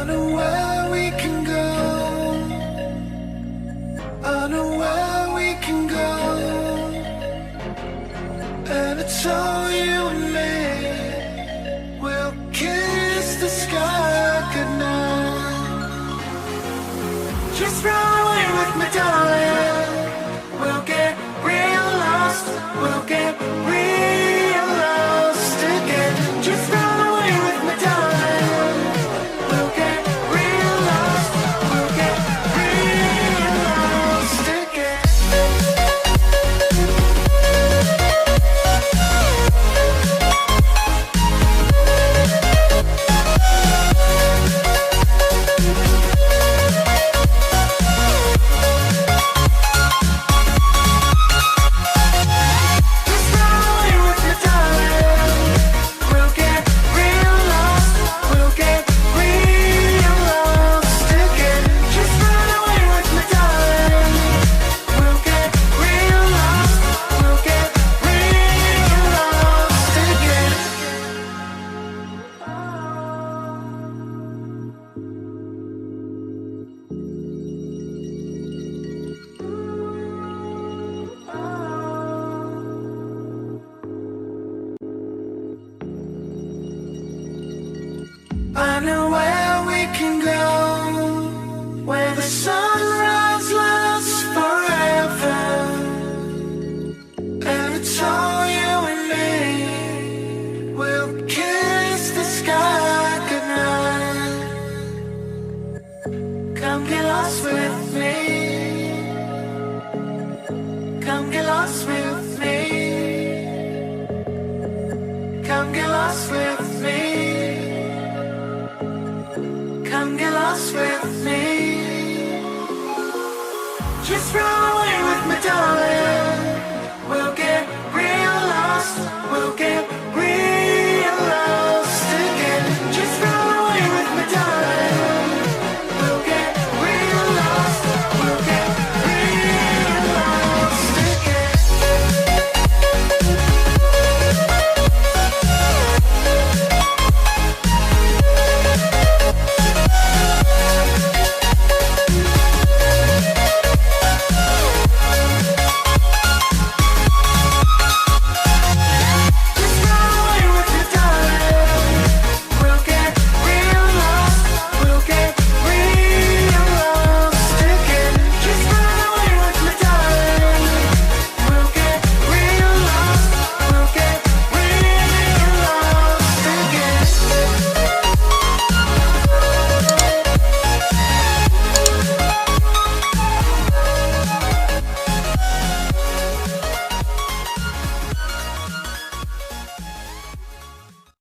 know where we can go. I know where we can go. And it's all you and me. We'll kiss the sky goodnight. Just run away with me, darling. We'll get real lost. We'll get real lost again. Just run away with me, darling. We'll get real lost. We'll get real lost again. I know where we can go, where the sunrise lasts forever. And it's all you and me. We'll kiss the sky goodnight. Come get lost with me. Come get lost with me. Come get lost with me.